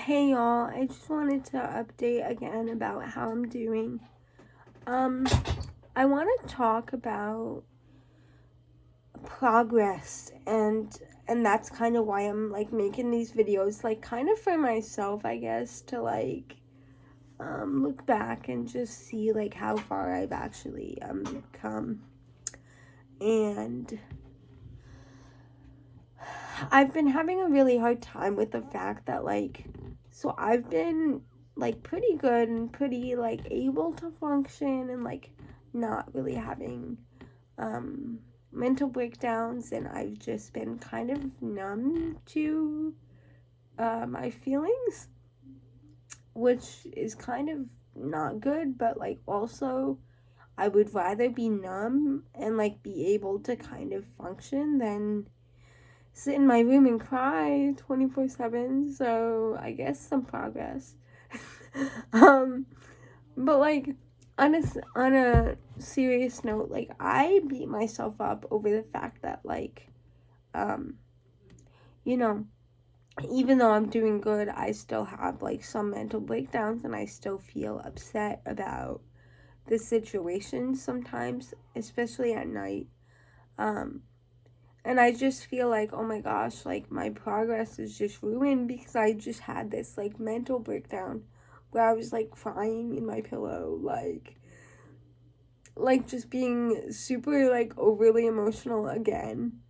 Hey y'all, I just wanted to update again about how I'm doing. I want to talk about progress and that's kind of why I'm like making these videos, like kind of for myself, I guess, to like look back and just see like how far I've actually come. And I've been having a really hard time with the fact that so I've been like pretty good and pretty like able to function and like not really having um mental breakdowns, and I've just been kind of numb to my feelings, which is kind of not good, but like also I would rather be numb and like be able to kind of function than sit in my room and cry 24/7. So I guess some progress. um but like on a serious note, like I beat myself up over the fact that um you know, even though I'm doing good, I still have like some mental breakdowns and I still feel upset about the situation sometimes, especially at night. um And I just feel like, oh my gosh, like my progress is just ruined because I just had this like mental breakdown where I was like crying in my pillow, like just being super like overly emotional again.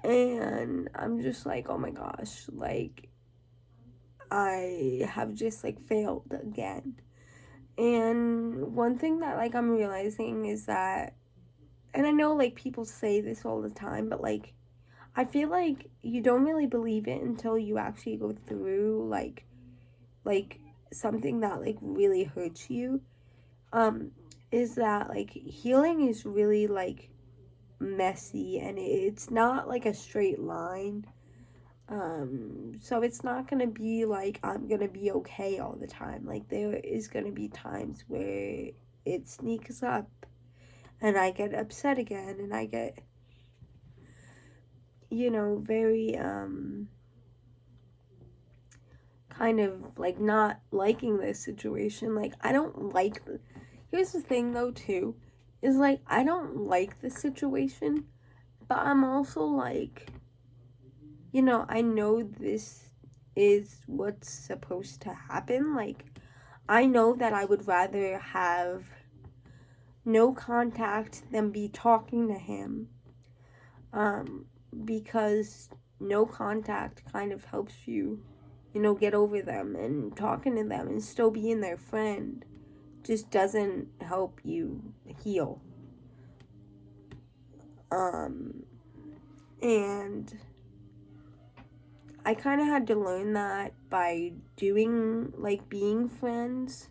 And I'm just like, oh my gosh, like I have just like failed again. And one thing that like I'm realizing is that, and I know like people say this all the time, but like I feel like you don't really believe it until you actually go through like something that like really hurts you. Um is that like healing is really like messy, and it's not like a straight line. So it's not going to be like I'm going to be okay all the time. Like there is going to be times where it sneaks up and I get upset again, and I get, very kind of like not liking this situation. Like I don't like here's the thing though too, is like I don't like the situation, but I'm also like, I know this is what's supposed to happen. Like I know that I would rather have no contact than be talking to him. Um because no contact kind of helps you, get over them, and talking to them and still being their friend just doesn't help you heal. Um, and I kind of had to learn that by doing, like, being friends,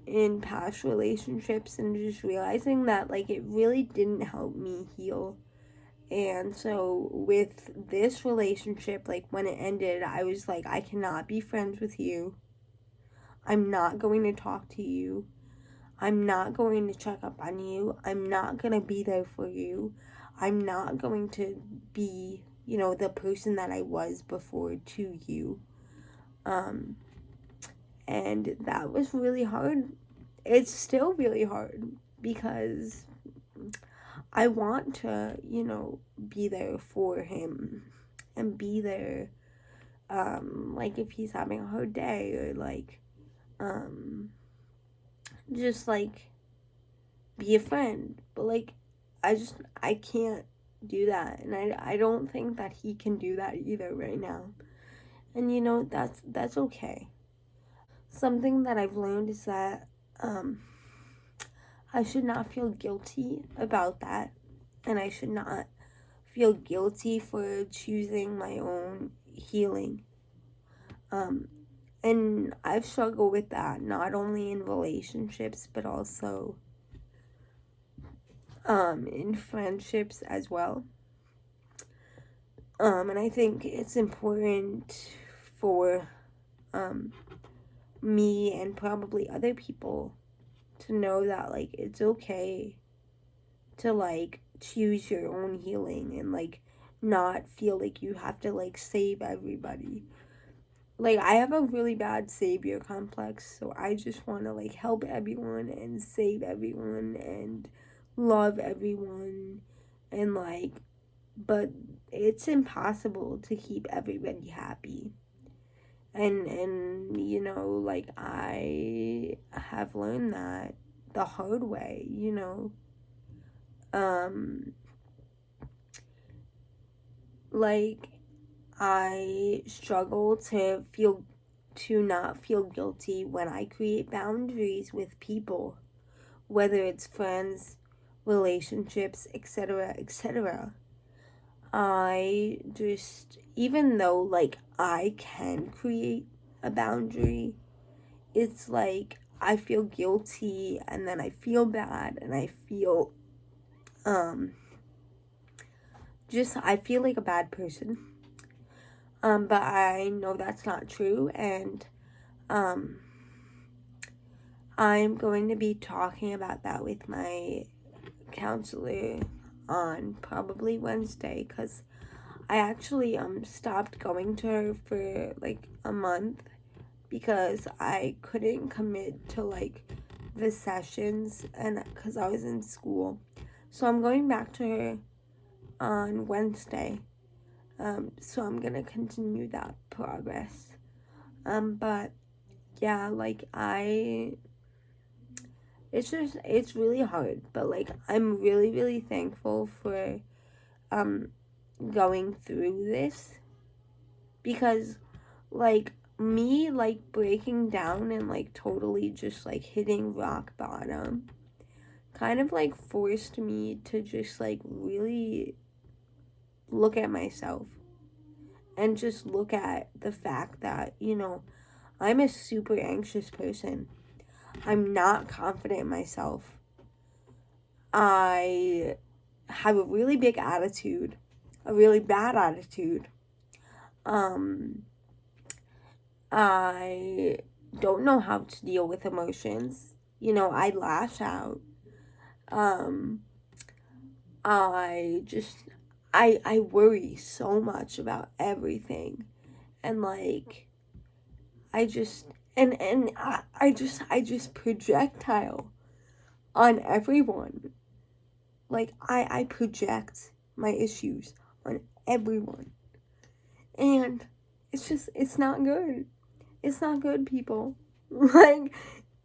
in past relationships, and just realizing that, like, it really didn't help me heal. And so with this relationship, like, when it ended, I was like, I cannot be friends with you. I'm not going to talk to you. I'm not going to check up on you. I'm not going to be there for you. I'm not going to be, the person that I was before to you. Um, and that was really hard. It's still really hard because I want to, be there for him and be there, like if he's having a hard day, or like, um, just like be a friend. But like I can't do that, and I don't think that he can do that either right now. And that's okay. Something that I've learned is that I should not feel guilty about that, and I should not feel guilty for choosing my own healing. um and I've struggled with that, not only in relationships but also in friendships as well. And I think it's important for um, me and probably other people to know that, like, it's okay to, like, choose your own healing and, like, not feel like you have to like save everybody. Like, I have a really bad savior complex, so I just want to like help everyone and save everyone and love everyone, and like, but it's impossible to keep everybody happy. And you know, like, I have learned that the hard way, you know. Like, I struggle to not feel guilty when I create boundaries with people, whether it's friends, relationships, etc., etc. I just, even though like I can create a boundary, it's like I feel guilty, and then I feel bad, and I feel I feel like a bad person. But I know that's not true, and I'm going to be talking about that with my counselor on probably Wednesday, because I actually stopped going to her for like a month because I couldn't commit to like the sessions, and because I was in school. So I'm going back to her on Wednesday. So I'm gonna continue that progress. But yeah, like it's really hard, but like I'm really, really thankful for going through this, because like me like breaking down and like totally just like hitting rock bottom kind of like forced me to just like really look at myself and just look at the fact that, you know, I'm a super anxious person. I'm not confident in myself. I have a really big attitude, a really bad attitude. I don't know how to deal with emotions. You know, I lash out. Um, I just, I worry so much about everything, and like, I just, and I just projectile on everyone. Like, I project my issues on everyone. And it's not good. It's not good, people. Like,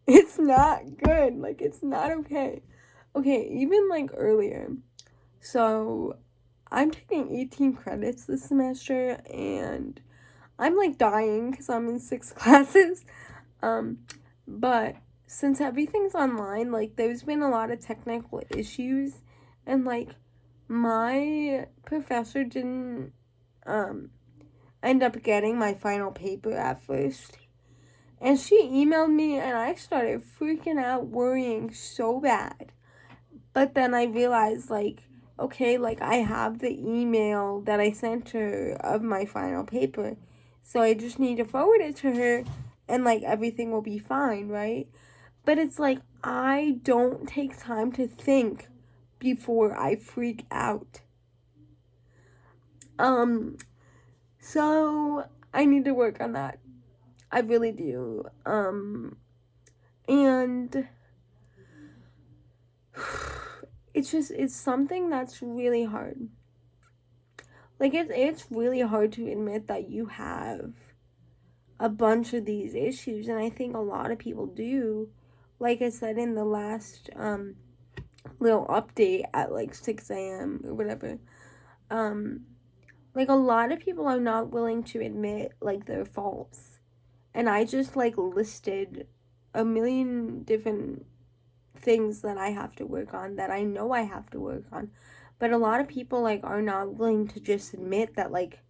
it's not good. Like, it's not okay. Okay, even like earlier. So, I'm taking 18 credits this semester, and I'm like dying because I'm in 6 classes. But since everything's online, like, there's been a lot of technical issues, and like my professor didn't end up getting my final paper at first, and she emailed me, and I started freaking out, worrying so bad. But then I realized, like, okay, like, I have the email that I sent her of my final paper, so I just need to forward it to her, and like everything will be fine, right? But it's like, I don't take time to think before I freak out. So I need to work on that. I really do. And it's something that's really hard. Like, it's really hard to admit that you have a bunch of these issues, and I think a lot of people do. Like I said in the last little update at like 6 a.m. or whatever, like, a lot of people are not willing to admit like their faults. And I just like listed a million different things that I have to work on, that I know I have to work on. But a lot of people like are not willing to just admit that like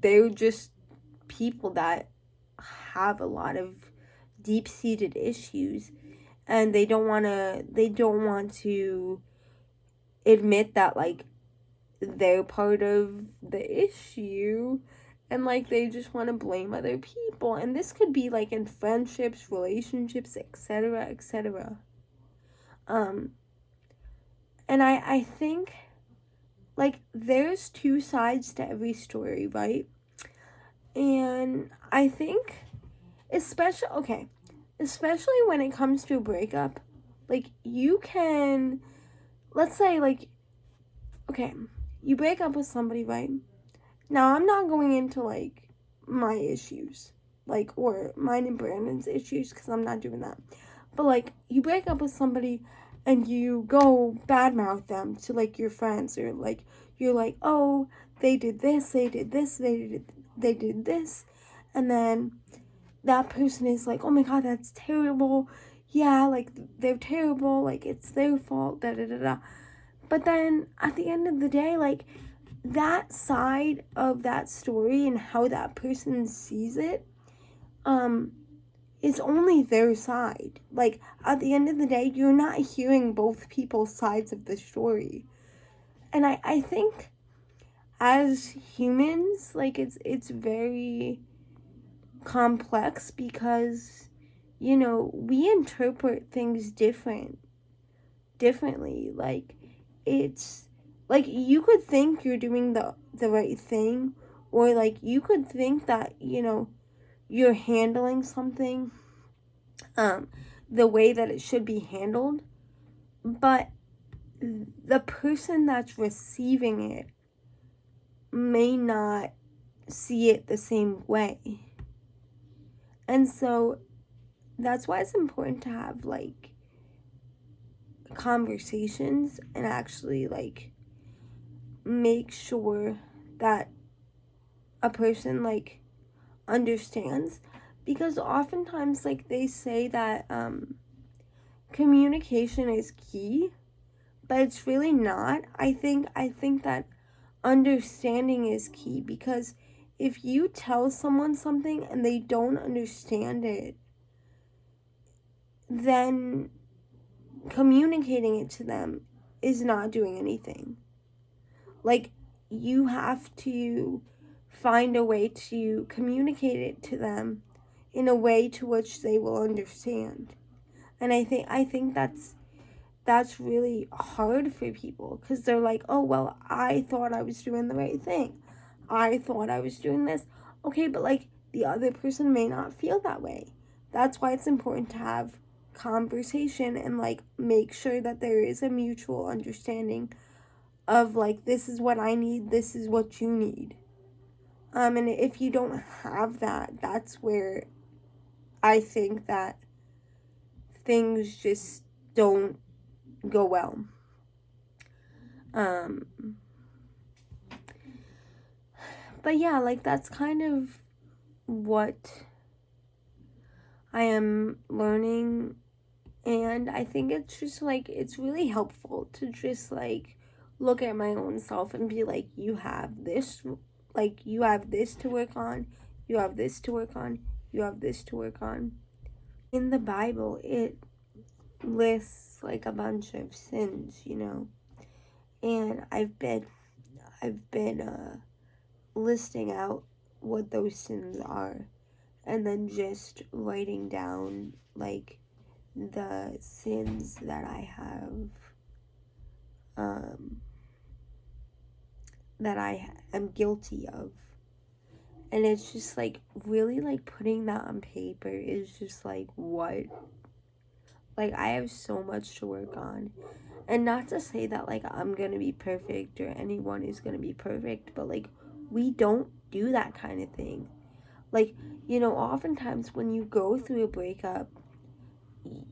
they're just people that have a lot of deep-seated issues, and they don't want to admit that like they're part of the issue, and like they just want to blame other people. And this could be like in friendships, relationships, etc., etc. And I think like there's two sides to every story, right? And I think especially when it comes to a breakup, like you can, let's say, like, okay, you break up with somebody, right? Now I'm not going into like my issues, like, or mine and Brandon's issues, because I'm not doing that. But like, you break up with somebody and you go badmouth them to like your friends, or like you're like, oh, they did this, they did this, they did this, and then that person is like, oh my god, that's terrible. Yeah, like they're terrible, like it's their fault, da da da da. But then at the end of the day, like that side of that story and how that person sees it, um, is only their side. Like at the end of the day, you're not hearing both people's sides of the story. And I think as humans, like it's very complex because we interpret things differently. Like it's like you could think you're doing the right thing, or like you could think that you're handling something um the way that it should be handled, but the person that's receiving it may not see it the same way. And so that's why it's important to have like conversations and actually like make sure that a person like understands, because oftentimes like they say that communication is key, but it's really not. I think that understanding is key, because if you tell someone something and they don't understand it, then communicating it to them is not doing anything. Like, you have to find a way to communicate it to them in a way to which they will understand. And I think that's really hard for people, because they're like, oh well, I thought I was doing the right thing, I thought I was doing this. Okay, but like the other person may not feel that way. That's why it's important to have conversation and like make sure that there is a mutual understanding of like, this is what I need, this is what you need. And if you don't have that, that's where I think that things just don't go well. um but yeah, like that's kind of what I am learning. And I think it's just like, it's really helpful to just like look at my own self and be like, you have this, like you have this to work on, you have this to work on, you have this to work on. In the Bible, it lists like a bunch of sins, and I've been listing out what those sins are, and then just writing down like the sins that I have, um, that I am guilty of. And it's just like really like putting that on paper is just like, what? Like, I have so much to work on. And not to say that like I'm gonna be perfect or anyone is gonna be perfect, but like we don't do that kind of thing. Like, oftentimes when you go through a breakup,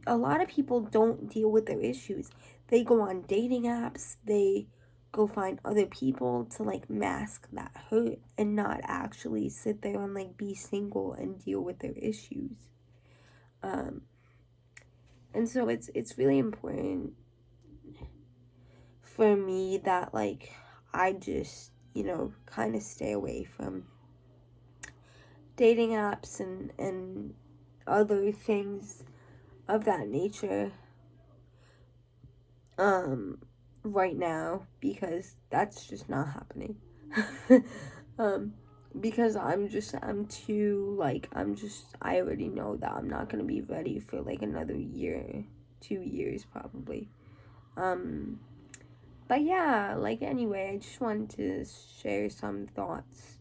a lot of people don't deal with their issues. They go on dating apps, they go find other people to like mask that hurt and not actually sit there and like be single and deal with their issues. Um and so it's really important for me that like I just, kind of stay away from dating apps and other things of that nature right now, because that's just not happening. um because I'm too like, I already know that I'm not going to be ready for like another year, 2 years probably. um But yeah, like anyway, I just wanted to share some thoughts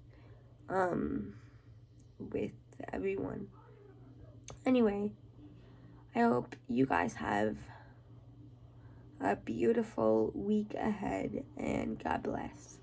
with everyone. Anyway, I hope you guys have a beautiful week ahead, and God bless.